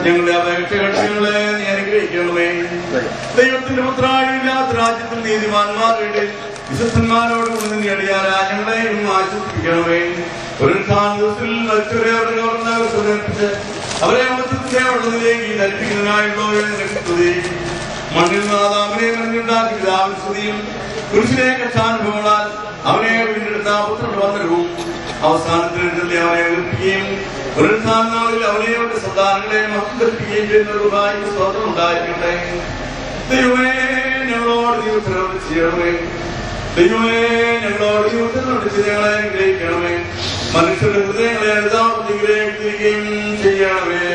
ഞങ്ങളുടെ അപേക്ഷകളെ നീ അനുഗ്രഹിക്കണമേ. ദൈവത്തിന്റെ പുത്രായില്ലാത്ത രാജ്യത്തിൽ നീതിമാന്മാരുടെ വിശുദ്ധന്മാരോടുകൂടി നിന്റെ അടിയാൻ ഞങ്ങളെയും ആശ്വസിപ്പിക്കണമേ. ഒരു ദിവസത്തിൽ അവരെ മൊത്തത്തിന്റെ ഉള്ളതിലേക്ക് ധരിപ്പിക്കുന്നതിനായുള്ളവരെ നിരക്കുന്നത് മണ്ണിൽ നാദാമിനെ നിറഞ്ഞുണ്ടാക്കി പിതാവിസ്തുതിയും കുരിശിലെ കഷ്ടാനുഭവങ്ങളാൽ അവനെ വീണ്ടെടുത്ത പുത്രന്റെ വന്ദനവും അവസാനത്തിൽ അവനെ ഉയർപ്പിക്കുകയും നാളിൽ അവനെയോട് സന്താനങ്ങളെ മഹത്കരിപ്പിക്കുകയും ചെയ്യുന്നതുമായി സ്തോത്രം ഉണ്ടായിരിക്കട്ടെ. ദൈവമേ ഞങ്ങളോട് നീ ഉത്തരവ് ചെയ്യണമേ. ദൈവമേ ഞങ്ങളോട് നീ ഉത്തരവ് ചെയ്ത് ഞങ്ങളെ അനുഗ്രഹിക്കണമേ. മനുഷ്യരുടെ ഹൃദയങ്ങളെ യഥാർത്ഥത്തിലേക്ക് തിരികെയും ചെയ്യണമേ.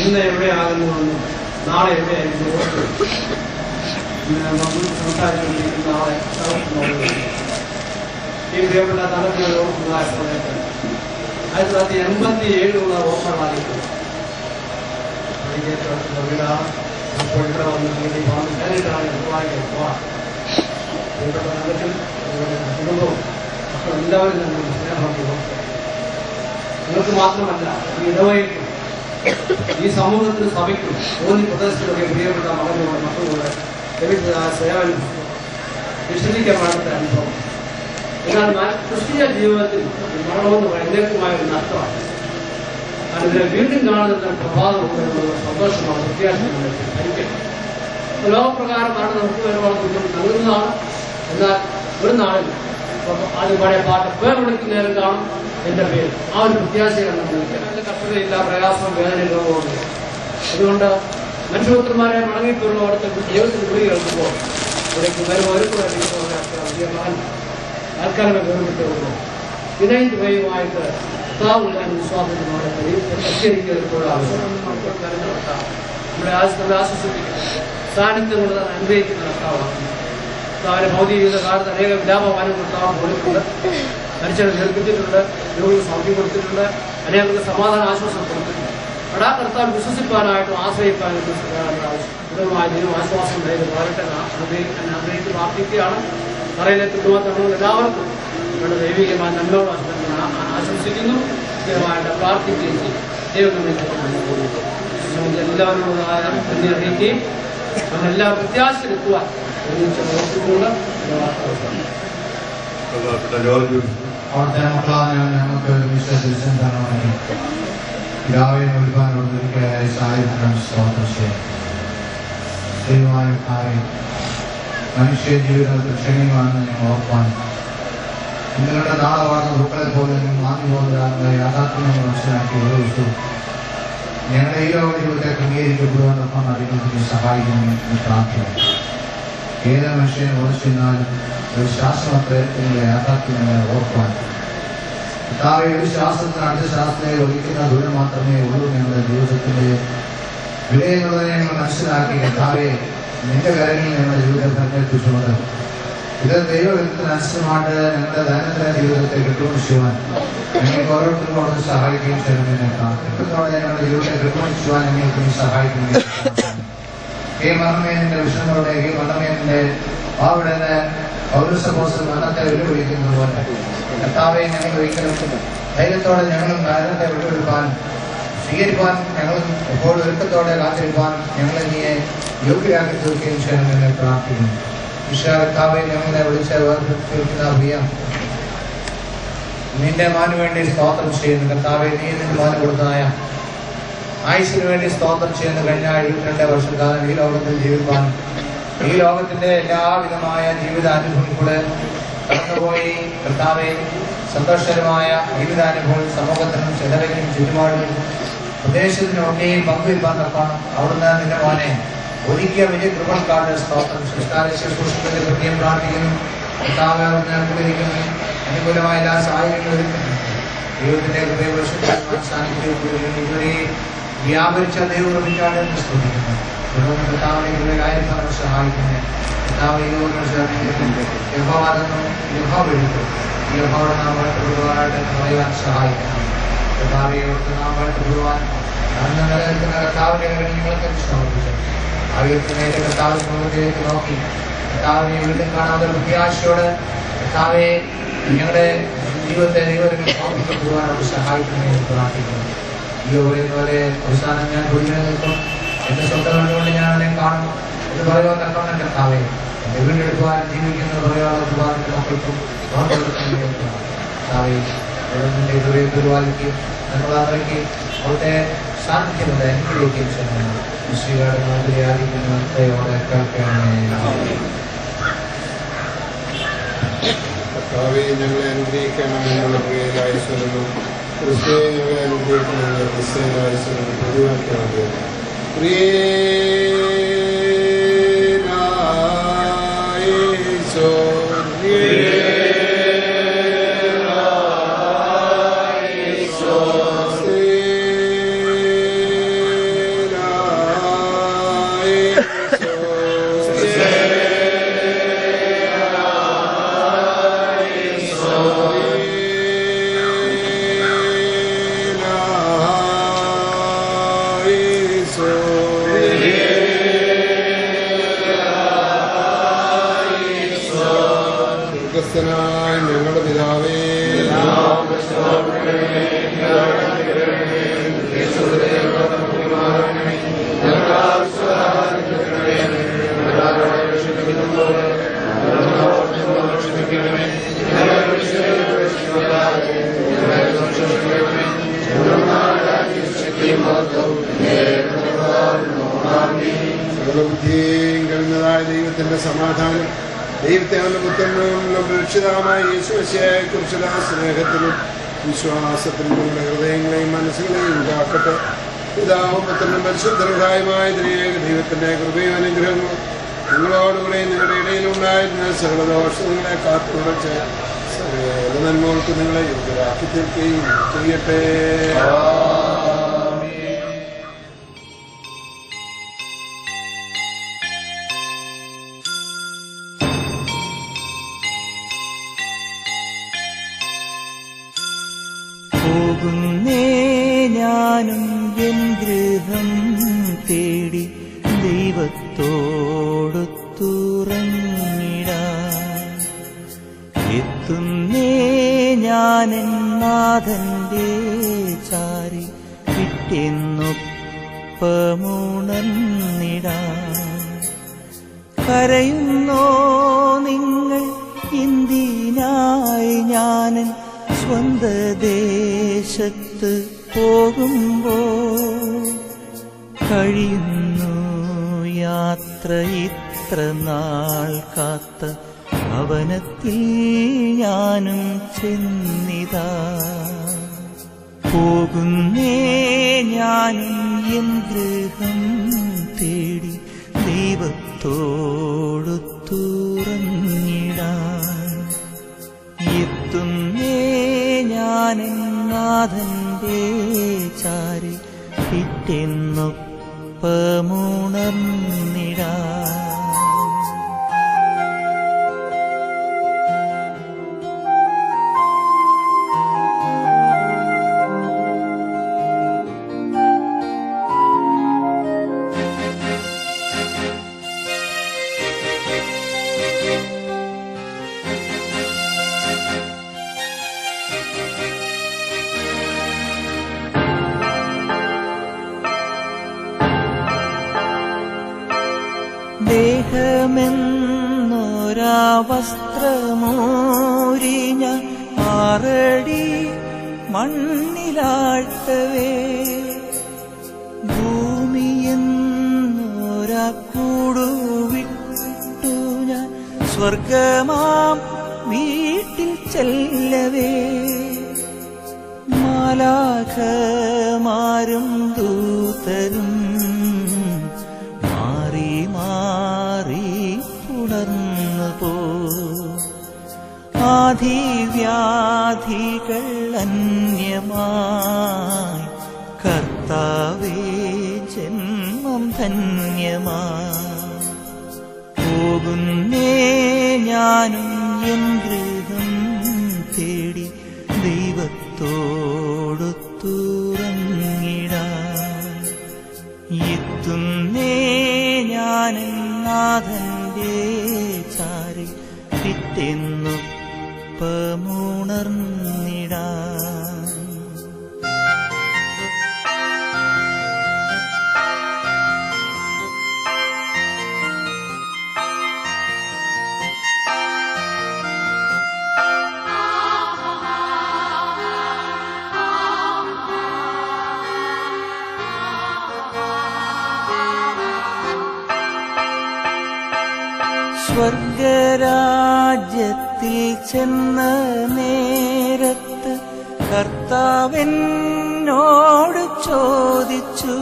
ഇന്ന് എവിടെയാകുന്നുവെന്നും നാളെ എവിടെയായിരുന്നു നമ്മൾ സംസാരിച്ചുകൊണ്ടിരിക്കുന്ന നാളെ ഈ പ്രിയപ്പെട്ട തലത്തിലുള്ള സമയത്ത് 1987 ഓഫറായിരിക്കും അപ്പോൾ ഇവിടെ വന്ന് നേരിട്ടാണ് പ്രിയപ്പെട്ട തലത്തിൽ കുടുംബവും അപ്പോൾ എല്ലാവരും തന്നെ സ്നേഹം നിങ്ങൾക്ക് മാത്രമല്ല ഈ ഇടവയ്ക്കും ഈ സമൂഹത്തിന് സഭയ്ക്കും ഓരോ പ്രദേശത്തിലൊക്കെ പ്രിയപ്പെട്ട മകനോട് മക്കളോട് ലഭിച്ചതായ സേവനം വിശദീകരണത്തെ അനുഭവം. എന്നാൽ ക്രിസ്തീയ ജീവിതത്തിൽ മരണമെന്ന് എന്നേക്കുമായ ഒരു നഷ്ടമാണ്. കാരണം ഇതിനെ വീണ്ടും കാണുന്ന പ്രഭാതം എന്നുള്ളത് സന്തോഷമാണ്, പ്രത്യാശമാണ്. ഭരിക്കണം ലോകപ്രകാരമാണ് നമുക്ക് ഒരുപാട് ബുദ്ധിമുട്ട് നൽകുന്നതാണ്. എന്നാൽ ഒരു നാളിൽ അത് പഴയ പാട്ട് പേർ വിളിക്കുന്നതിനും കാണും എന്റെ പേര്. ആ ഒരു പ്രത്യാശയാണ് നമ്മൾ എന്റെ കഷ്ടതയില്ല, പ്രയാസം, വേദന, രോഗമുണ്ട്. അതുകൊണ്ട് മനുഷ്യപുത്രന്മാരെ മടങ്ങിയിട്ടുള്ളവർക്ക് ദൈവത്തിന് വിളി കേൾക്കുമ്പോൾ ഇവിടേക്ക് വലിയ മകൻ താൽക്കാലമേ വേർപെട്ടുള്ളൂ. വിനയം തുകയുമായിട്ട് കർത്താവുള്ള വിശ്വാസത്തിനോടെ പരിഹരിക്കപ്പോഴാണ് നമ്മളെ ആശ്വസിപ്പിക്കുന്നത്. സാന്നിധ്യം കൊണ്ട് അനുഗ്രഹിക്കുന്ന കർത്താവാണ്. കർത്താവിന്റെ ഭൗതിക ജീവിത കാലത്ത് അനേക വിലാപമാനം കർത്താവ് കൊടുത്തിട്ടുണ്ട്. മനുഷ്യരെ കേൾപ്പിച്ചിട്ടുണ്ട്, രോഗികൾ സൗഖ്യം കൊടുത്തിട്ടുണ്ട്, അനേകർക്ക് സമാധാന ആശ്വാസം കൊടുത്തിട്ടുണ്ട്. അവിടെ കർത്താവ് വിശ്വസിപ്പാനായിട്ടും ആശ്രയിക്കാനായിട്ടും ദൃഢമായ ദൈവം ആശ്വാസം വരട്ടെ ആഗ്രഹിച്ച് പ്രാർത്ഥിക്കുകയാണ്. പറയിലെ കുടുംബത്തിലുള്ള എല്ലാവർക്കും നമ്മുടെ ദൈവികമായ നന്മയോട് ആശംസിക്കുന്നു, ദൈവമായിട്ട് പ്രാർത്ഥിക്കുകയും ചെയ്യും. ദൈവം എല്ലാവരുടേതായ നന്ദി അറിയിക്കുകയും നമ്മളെല്ലാ പ്രത്യാശയിലെത്തുവാൻ ഓർത്തുകൊണ്ട് അവിടുത്തെ മക്കളായ ഞങ്ങൾക്ക് വിശ്വസിച്ചാണ് പിതാവെ ഒരുപാട് ഒരിക്കലായി സഹായിക്കണം. സ്തോത്രം ചെയ്യാം. ദൈവമായ മനുഷ്യ ജീവിതത്തിൽ ക്ഷണികമാണെന്ന് ഞങ്ങൾ ഓർപ്പാൻ നിങ്ങളുടെ നാളെ വളർന്ന ദുഃഖത്തെ പോലെ മാറി പോകുന്ന യാഥാർത്ഥ്യങ്ങൾ മനസ്സിലാക്കി ഓരോ ദിവസവും ഞങ്ങളുടെ ഈ ലോക ജീവിതത്തെ ക്രമീകരിക്കപ്പെടുവാനൊപ്പം അതിനെ സഹായിക്കണമെന്ന് പ്രാർത്ഥിക്കുന്നു. ഏത് മനുഷ്യനെ ഓർച്ചിരുന്നാലും ഒരു ശാസ്ത്രത്തിന്റെ യാഥാർത്ഥ്യങ്ങളെ ഓർക്കാൻ കർത്താവെ ഒരു ശാസ്ത്രത്തിന് അടുത്ത ശാസ്ത്രത്തെ ഒഴിക്കുന്ന ദൂരം മാത്രമേ ഉള്ളൂ. ഞങ്ങളുടെ ജീവിതത്തിന്റെ വിലയെന്നുള്ളതിനെ ഞങ്ങൾ മനസ്സിലാക്കി കർത്താവെ നിന്റെ കരങ്ങളിൽ ഞങ്ങളുടെ ജീവിതം തെരഞ്ഞെടുപ്പിച്ചുകൊണ്ട് ഇത് ദൈവത്തിനനുസൃതമായിട്ട് ഞങ്ങളുടെ ദൈനംദിന ജീവിതത്തെ കെട്ടുപണിച്ചുവാൻ ഞങ്ങൾക്ക് ഓരോരുത്തർക്കും അവിടെ സഹായിക്കുകയും ചെയ്യണമെന്ന് പ്രാർത്ഥിക്കുന്നതോടെ ഞങ്ങളുടെ ജീവിതത്തെ കെട്ടുപണിച്ചുവാൻ ഞങ്ങൾക്ക് നീ സഹായിക്കുകയും ഹേ മരണമേ നിന്റെ വിഷമങ്ങളുടെ ഹേ മരണമേ നിന്റെ അവിടെ പൗരസമോസം മരണത്തെ വെല്ലുവിളിക്കുന്നത് പോലെ കർത്താവെ ഞങ്ങൾ ഒരിക്കലും ധൈര്യത്തോടെ ഞങ്ങളും മരണത്തെ വിട്ടുകൊടുക്കാൻ സ്വീകരിക്കാൻ ഞങ്ങളും എപ്പോഴും ഒരുക്കത്തോടെ കാത്തിരിക്കാൻ ഞങ്ങളെ നീയെ യോഗ്യരാക്കി തീർക്കുകയും ചെയ്യണമെന്ന് പ്രാർത്ഥിക്കുന്നു. കർത്താവെ ഞങ്ങളെ വിളിച്ച തീർക്കുന്ന പ്രിയം നിന്റെ മാനു വേണ്ടി സ്തോത്രം ചെയ്യുന്നു. കർത്താവെ നീ നിന്റെ മാനു കൊടുത്തതായ ആയുസിന് വേണ്ടി സ്തോത്രം ചെയ്യുന്നു. കഴിഞ്ഞ 72 വർഷക്കാലം ഈ ലോകത്തിൽ ജീവിക്കാനും ഈ ലോകത്തിന്റെ എല്ലാവിധമായ ജീവിതാനുഭവങ്ങളെ കടന്നുപോയി കർത്താവെ സന്തോഷകരമായ ജീവിതാനുഭവം സമൂഹത്തിനും ചെലവിനും ചുറ്റുപാടുകൾക്കും പ്രദേശത്തിനുമൊക്കെയും പങ്കുവയ്ക്കാൻ തക്കണം. അവിടുന്ന് നിന്റെ മോനെ ഒരുക്കിയ വലിയ കൃപക്കാരുടെ സ്തോത്രം ശുശ്രൂഷകളെ പ്രത്യേകം പ്രാർത്ഥിക്കുന്നു. കർത്താവെ അവിടുന്ന് അനുഗ്രഹിക്കുന്നു. അനുകൂലമായ എല്ലാ സാഹചര്യങ്ങളും ഒരുക്കുന്നു. ദൈവത്തിന്റെ ഇതുവരെ വ്യാപരിച്ച ദൈവവിളിക്കാതെ സ്തുതിക്കുന്നു. കർത്താവിനെ ഇവരായിരിക്കാൻ സഹായിക്കുന്നത്. കർത്താവ് യഹോവെന്നും യഹോവെഴുത്തും യഹോവയുടെ നാമത്തെ പറയാൻ സഹായിക്കണം. കർത്താവെ അവിടുത്തെ നാമത്തെ പുതുവാൻ അന്ന് നിലനിൽക്കുന്ന കർത്താവിന്റെ നിങ്ങൾക്ക് സമർപ്പിച്ചു. ആയുധത്തിനേറ്റ് കർത്താവിന്റെ മുഖത്തേക്ക് നോക്കി കർത്താവിനെ വീണ്ടും കാണാതെ പ്രത്യാശയോടെ കർത്താവെ ഞങ്ങളുടെ ജീവിതത്തെ ദൈവത്തിനോട് സഹായിക്കുന്നതിന് പ്രാർത്ഥിക്കുന്നു. ഈ പറയുന്ന പോലെ അവസാനം ഞാൻ കുടിഞ്ഞു നിൽക്കും, എന്റെ സ്വന്തം കണ്ടുകൊണ്ട് ഞാൻ അവനെ കാണും എന്ന് പറയുവാൻ തക്കണം. കർത്താവെ എന്റെ വീണ്ടെടുക്കുവാൻ ജീവിക്കുന്ന പറയാനുള്ള ഒരുപാട് മക്കൾക്കും ഇതുവരെ പരിപാലിക്കുകയും നമ്മളത്രയ്ക്ക് അവിടുത്തെ സാന്നിധ്യമത് അനുഗ്രഹിക്കുകയും ചെയ്യുന്നു. ശ്രീകാട് നാട്ടിലെ ആയിരിക്കുന്ന ദയോടെ കർത്താവെ ഞങ്ങളെ അനുഗ്രഹിക്കണം. എന്നുള്ള പ്രിയരായ സ്വരങ്ങളും ക്രിസ്തുവെ ഞങ്ങളെ അനുഗ്രഹിക്കണം. ക്രിസ്തുവായ സ്വരങ്ങൾ പൊതുവാക്കിയാണ് ഞങ്ങളുടെ പിതാവേ സർവബുദ്ധിയും കഴിഞ്ഞതായ ദൈവത്തിന്റെ സമാധാനം ദൈവത്തെ അവന്റെ പുത്രനും രക്ഷിതാവായ യേശുമിശിഹായെ കുറിച്ചുള്ള സ്നേഹത്തിലും വിശ്വാസത്തിലും നിങ്ങളുടെ ഹൃദയങ്ങളെയും മനസ്സുകളെയും കാക്കട്ടെ. പിതാവും പുത്രനും പരിശുദ്ധരുഹായുമായ ദൈവത്തിന്റെ കൃപയും അനുഗ്രഹങ്ങളും നിങ്ങളോടുകൂടെ നിങ്ങളുടെ ഇടയിലുണ്ടായിരുന്ന സകല ദോഷങ്ങളെ കാത്തുറച്ച് സകല നന്മകൾക്ക് നിങ്ങളെ യോഗ്യരാക്കി തീർക്കുകയും ചെയ്യട്ടെ. പോകുന്നേ ഞാനും എൻ ഗൃഹം തേടി ദൈവത്തോടൊത്തുറങ്ങിടാൻ. എത്തുന്നേ ഞാനെൻ നാഥന്റെ ചാരി വിട്ടെന്നൊപ്പമുണർന്നിടാൻ. കരയുന്നോ നിങ്ങൾ എന്തിനായി ഞാനൻ സ്വന്ത ദേശത്ത് പോകുമ്പോൾ? കഴിയുന്നു യാത്ര ഇത്ര നാൾ കാത്ത ഭവനത്തിൽ ഞാനും ചെന്നിതാ. പോകുന്നേ ഞാനും എൻ ഗൃഹം തേടി ദൈവത്തോടൊത്തുറങ്ങിടാൻ. എത്തുന്നേ ഞാനെൻ നാഥന്റെ ചാരി പിറ്റെന്നൊപ്പമുണർന്നിടാൻ. ദേഹമെന്നൊരാ വസ്ത്രമൂരി ഞാൻ 6 അടി മണ്ണിലാഴ്ത്തവേ, ഭൂമിയെന്നൊരാ കൂടുവിട്ടു ഞാൻ സ്വർഗമാം വീട്ടിൽ ചെല്ലവേ, മാലാഖമാരും ദൂതരും മാറി മാറി പുണർന്നു പോ, ആധിവ്യാധികൾ അന്യമായി കർത്താവേ ജന്മം ധന്യമായി. പോകുന്നേ ഞാനും എൻ ഗൃഹം തേടി ദൈവത്തോടൊത്തുറങ്ങിടാൻ, എത്തുന്നേ ഞാനും നാഥന്റെ ചാരി പിറ്റെന്നൊപ്പമുണർന്നിടാൻ. സ്വർഗരാജ്യത്തിൽ ചെന്ന നേരത്ത് കർത്താവെന്നോട് ചോദിച്ചു,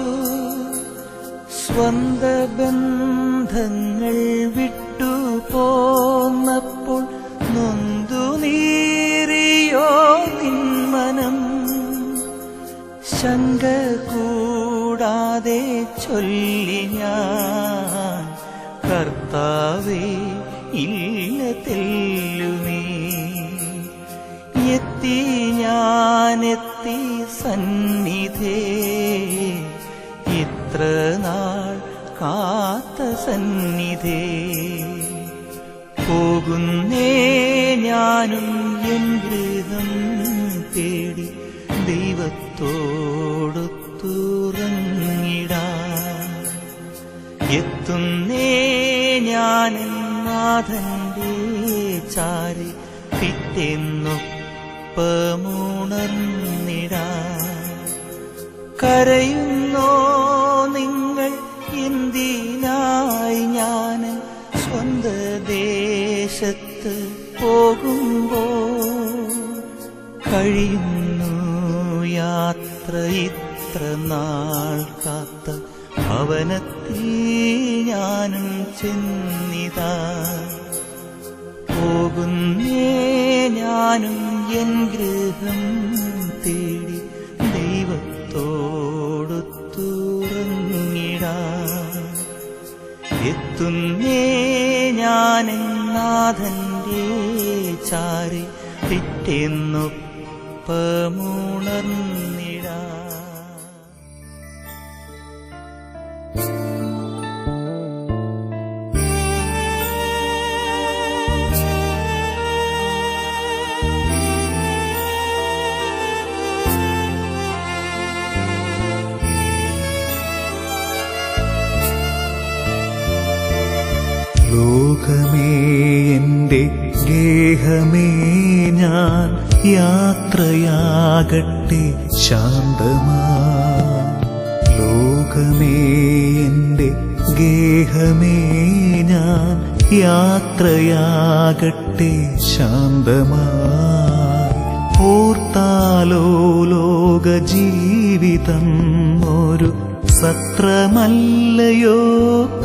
സ്വന്ത ബന്ധങ്ങൾ വിട്ടു പോന്നപ്പോൾ നൊന്തു നീറിയോ നിന്മനം, ശങ്ക കൂടാതെ ചൊല്ലി ഞാൻ, കർത്താവേ ഇല്ല തെല്ലുമേ. എത്തി ഞാനെത്തി സന്നിധേ, ഇത്ര നാൾ കാത്ത സന്നിധേ. പോകുന്നേ ഞാനും എൻ ഗൃഹം തേടി ദൈവത്തോടൊത്തുറങ്ങിടാൻ, എത്തുന്നേ ഞാനും നാഥന്റെ ചാരി പിറ്റെന്നൊപ്പമുണർന്നിടാൻ. കരയുന്നോ നിങ്ങൾ എന്തിനായി ഞാൻ സ്വന്ത ദേശത്ത് പോകുമ്പോൾ, കഴിയുന്നു യാത്ര ഇത്ര നാൾ കാത്ത ഭവനത്തിൽ ഞാനും ചെന്നിതാ. പോകുന്നേ ഞാനും എൻ ഗൃഹം തേടി ദൈവത്തോടൊത്തുറങ്ങിടാൻ, എത്തുന്നേ ഞാനും നാഥന്റെ ചാരി പിറ്റെന്നൊപ്പമുണർന്നിടാൻ. ലോകമേ എന്റെ ഗേഹമേ ഞാൻ യാത്രയാകട്ടെ ശാന്തമായി. ലോകമേ എന്റെ ഗേഹമേ ഞാൻ യാത്രയാകട്ടെ ശാന്തമായി. ഓർത്താലോ ലോക ജീവിതം ഒരു സത്രമല്ലയോ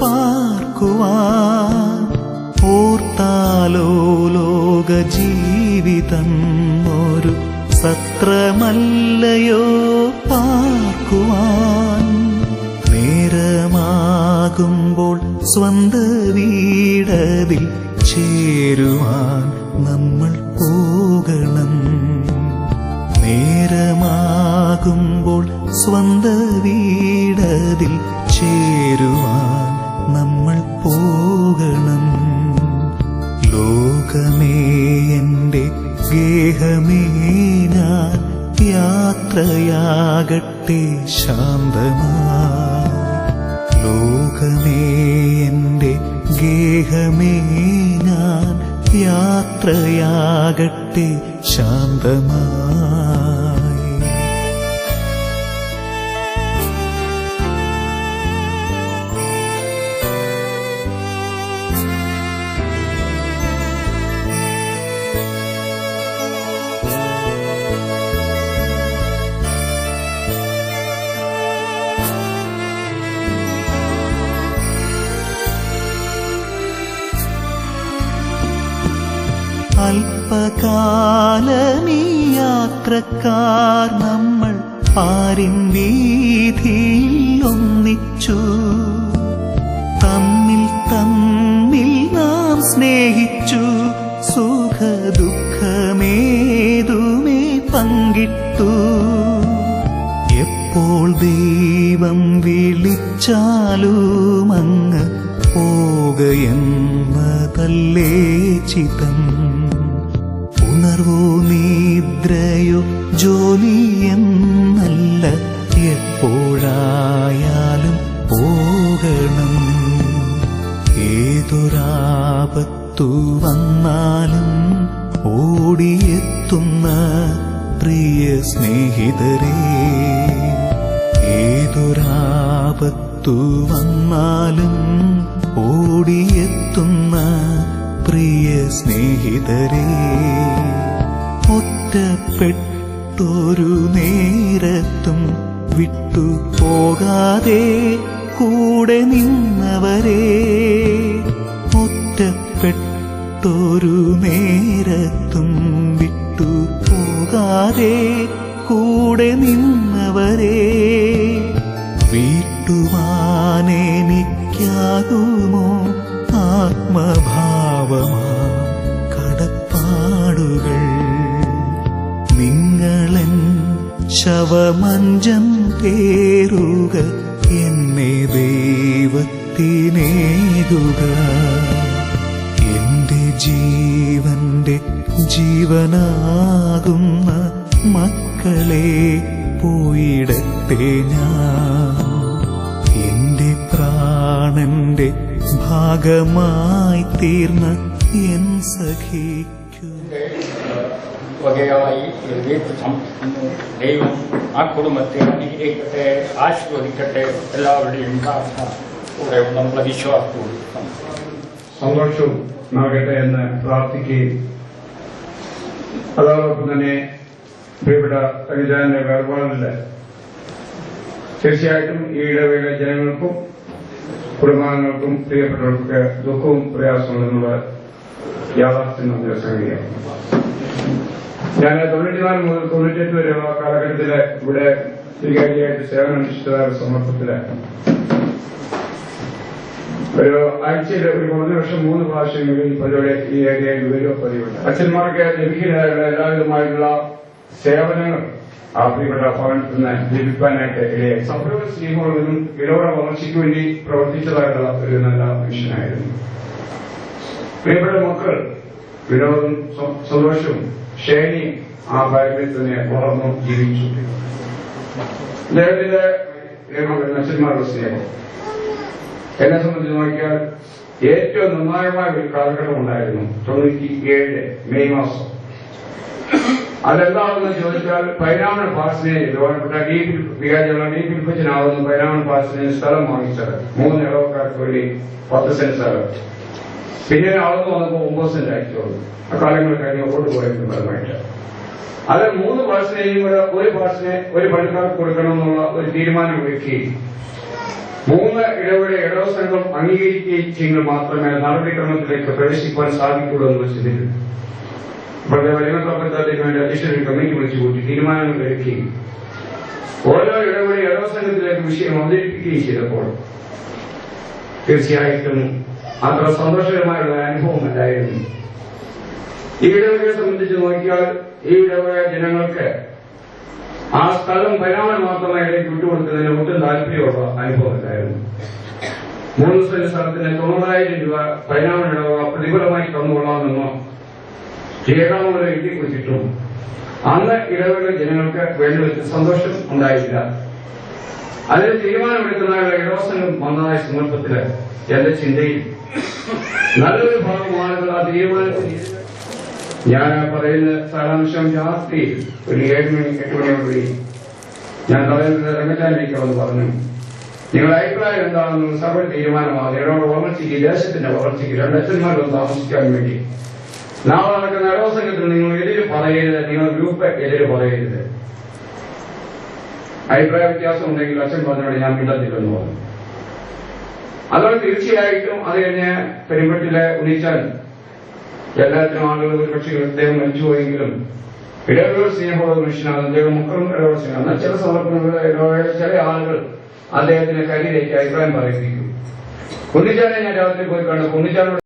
പാർക്കുവാൻ. ഓർത്താലോ ലോക ജീവിതം ഒരു സത്രമല്ലയോ പാർക്കുവാൻ. നേരമാകുമ്പോൾ സ്വന്ത വീടതിൽ ചേരുവാൻ നമ്മൾ പോകണം. നേരമാകുമ്പോൾ സ്വന്ത വീടതിൽ ചേരുവാൻ നമ്മൾ പോകണം. ലോകമേ എന്റെ ഗേഹമേ ഞാൻ യാത്രയാകട്ടെ ശാന്തമായി. ലോകമേ എന്റെ ഗേഹമേ ഞാൻ യാത്രയാകട്ടെ ശാന്തമായി. അല്പകാലമീ യാത്രക്കാർ നമ്മൾ പാരിൻ വീഥിയിൽ ഒന്നിച്ചു. തമ്മിൽ തമ്മിൽ നാം സ്നേഹിച്ചു. സുഖദുഃഖമേതുമേ പങ്കിട്ടു. എപ്പോൾ ദൈവം വിളിച്ചാലും അങ്ങ് പോകയെന്നതല്ലേ ചിതം. ഉണർവോ നിദ്രയോ ജോലിയെന്നല്ല, എപ്പോഴായാലും പോകണം. ഏതൊരാപത്തു വന്നാലും ഓടിയെത്തുന്ന പ്രിയ സ്നേഹിതരേ, ഏതൊരാപത്തു വന്നാലും ഓടിയെത്തുന്ന പ്രിയ സ്നേഹിതരേ, ഒറ്റപ്പെട്ടൊരു നേരത്തും വിട്ടു പോകാതെ കൂടെ നിന്നവരേ, ഒറ്റപ്പെട്ടൊരു നേരത്തും വിട്ടു പോകാതെ കൂടെ നിന്നവരേ, വീട്ടുവാനെനിക്കാകുമോ ആത്മഭാവമാ കടപ്പാടുകൾ. നിങ്ങളൻ ശവമഞ്ചം പേറുക, എന്നെ ദൈവത്തിനേകുക. എന്റെ ജീവന്റെ ജീവനാകുന്ന മക്കളെ പോയിടട്ടെ ഞാൻ. എന്റെ പ്രാണന്റെ ഭാഗമായി തീർന്ന എൻ സഖിക്കു വകയായി ദൈവം ആ കുടുംബത്തെ അനുഗ്രഹിക്കട്ടെ, ആശീർവദിക്കട്ടെ. എല്ലാവരുടെയും പ്രാർത്ഥന കൂടെ നമ്മുടെ വിശ്വാസത്തോട് സന്തോഷവും നൽകട്ടെ എന്ന് പ്രാർത്ഥിക്കുകയും അതോടൊപ്പം തന്നെ പ്രിയപ്പെട്ട സംവിധാന വേർപാടില് തീർച്ചയായിട്ടും ഈ ഇടവേള ജനങ്ങൾക്കും കുടുംബാംഗങ്ങൾക്കും പ്രിയപ്പെട്ടവർക്ക് ദുഃഖവും പ്രയാസമുണ്ടെന്നുള്ള യാഥാർത്ഥ്യം നമ്മുടെ സംഗതിയാണ്. ഞാൻ 94 മുതൽ 98 വരെയുള്ള കാലഘട്ടത്തില് ഇവിടെ വികാരിയായിട്ട് സേവനമനുഷ്ഠിച്ചതായ സന്ദർഭത്തില് ഒരു ആഴ്ചയിൽ ഒരു 1 വർഷം 3 പ്രാവശ്യങ്ങളിൽ പലരുടെ ഈ ഏരിയയിൽ വരിക പതിവുണ്ട്. അച്ഛന്മാർക്ക് ലഭിക്കുന്നതായുള്ള എല്ലാവിധമായിട്ടുള്ള സേവനങ്ങൾ ആ പ്രിയപ്പെട്ട ഭവനത്തിൽ നിന്ന് ലഭിക്കാനായിട്ട് ഇടയായി. സൗഹൃദ സ്നേഹങ്ങളും ഇടവറ വളർച്ചയ്ക്ക് വേണ്ടി പ്രവർത്തിച്ചതായിട്ടുള്ള ഒരു നല്ല മനുഷ്യനായിരുന്നു. പ്രിയപ്പെട്ട മക്കൾ വിനോദം സന്തോഷവും ഷേനിയും ആ പാരമ്പര്യത്തിൽ തന്നെ വളർന്നു ജീവിച്ചു. അദ്ദേഹത്തിന്റെ അച്ഛന്മാരുടെ സ്നേഹം എന്നെ സംബന്ധിച്ച് നോക്കിയാൽ ഏറ്റവും നിർണായകമായ ഒരു കാലഘട്ടം ഉണ്ടായിരുന്നു. 97 മെയ് മാസം. അതെന്താണെന്ന് ചോദിച്ചാൽ പൈനാമൺ പാസിനെ ബഹുമാനപ്പെട്ട വികാരിയുള്ള ഡി പിൽപ്പച്ചനാവുന്ന പൈനാമൺ പാസിനെ സ്ഥലം വാങ്ങിച്ചത് 3 ഇടവക്കാർക്ക് വേണ്ടി 10 സെന്റ് സ്ഥലം. പിന്നെ അളന്ന് വന്നപ്പോൾ 9 സെന്റ് ആയിക്കോളൂ. അക്കാലങ്ങൾ കഴിഞ്ഞ് കൊണ്ടുപോയതിന് ഫലമായിട്ട് അത് 3 പാസിനെയും കൂടെ ഒരു പാസിനെ ഒരു പള്ളിക്കാർക്ക് കൊടുക്കണമെന്നുള്ള ഒരു തീരുമാനം എടുക്കുകയും 3 ഇടവയുടെ ഇടവ സംഘം അംഗീകരിക്കുകയും ചെയ്യുമ്പോൾ മാത്രമേ നടപടിക്രമത്തിലേക്ക് പ്രവേശിക്കുവാൻ സാധിക്കുള്ളൂ എന്ന് വെച്ചിട്ടുണ്ട്. ഇപ്പോഴത്തെ വലിയപ്പഞ്ചായത്തിന് വേണ്ടി അധ്യക്ഷൻ കമ്മിറ്റി വിളിച്ചു കൂട്ടി തീരുമാനങ്ങൾ എടുക്കുകയും ഓരോ ഇടവയുടെ ഇടവ സംഘത്തിലേക്ക് വിഷയം അവതരിപ്പിക്കുകയും ചെയ്തപ്പോൾ തീർച്ചയായിട്ടും അത്ര സന്തോഷകരമായുള്ള അനുഭവമല്ലായിരുന്നു. ഈ ഇടവകയെ സംബന്ധിച്ച് നോക്കിയാൽ ഈ ഇടവക ജനങ്ങൾക്ക് ആ സ്ഥലം പൈനാമൺ മാത്രമായി ഇടയ്ക്ക് വിട്ടുകൊടുക്കുന്നതിന് ഒട്ടും താല്പര്യമുള്ള അനുഭവമല്ലായിരുന്നു. 3 സെന്റ് സ്ഥലത്തിന് 90,000 രൂപ പൈനാമൺ ഇടവക പ്രതിഫലമായി തന്നുകൊള്ളാമെന്നോ ഏകാമൂലം എഴുതിക്കുറിച്ചിട്ടും അന്ന് ഇടവക ജനങ്ങൾക്ക് വേണ്ടി സന്തോഷം ഉണ്ടായില്ല. അതിന് തീരുമാനമെടുക്കുന്നതായുള്ള ഇടവസംഘം വന്നതായ സന്ദർഭത്തില് എന്റെ ചിന്തയിൽ നല്ലൊരു ഭാഗം ആളുകൾ ആ തീരുമാനത്തിൽ ഞാൻ പറയുന്ന സാരാംശം രാത്രി ഒരു 7 മണി 8 മണിയോടുകൂടി ഞാൻ പറയുന്നത് രംഗച്ചാനിലേക്കാണെന്ന് പറഞ്ഞു. നിങ്ങളുടെ അഭിപ്രായം എന്താണെന്ന് സഭ തീരുമാനമാകും. നിങ്ങളുടെ വളർച്ചയ്ക്ക്, ദേശത്തിന്റെ വളർച്ചയ്ക്ക്, 2 അച്ഛന്മാരൊന്ന് താമസിക്കാൻ വേണ്ടി നാളെ നടക്കുന്ന ഇടവസംഘത്തിൽ നിങ്ങൾ എതിര് പറയരുത്, നിങ്ങളുടെ ഗ്രൂപ്പ് എതിര് പറയരുത്. അഭിപ്രായ വ്യത്യാസം ഉണ്ടെങ്കിൽ അച്ഛൻ പറഞ്ഞോട് ഞാൻ മിണ്ടത്തില്ലെന്ന് പറഞ്ഞു. അതുകൊണ്ട് തീർച്ചയായിട്ടും അത് കഴിഞ്ഞ് പെരുമ്പട്ടിലെ ഉണ്ണിച്ചാൻ എല്ലാത്തിനും ആളുകൾ ഒരു പക്ഷേ അദ്ദേഹം മരിച്ചുപോയെങ്കിലും ഇടവേള സ്നേഹമുള്ള മനുഷ്യനാണ് അദ്ദേഹം. മുക്കളും ഇടവേള സ്നേഹം. എന്നാൽ ചില സന്ദർഭങ്ങളിൽ ചില ആളുകൾ അദ്ദേഹത്തിന്റെ കരിയിലേക്ക് അഭിപ്രായം പറയിപ്പിക്കും. ഉണ്ണിച്ചാനെ ഞാൻ രാത്രി പോയി കണ്ടു. ഉണ്ണിച്ചാനോട്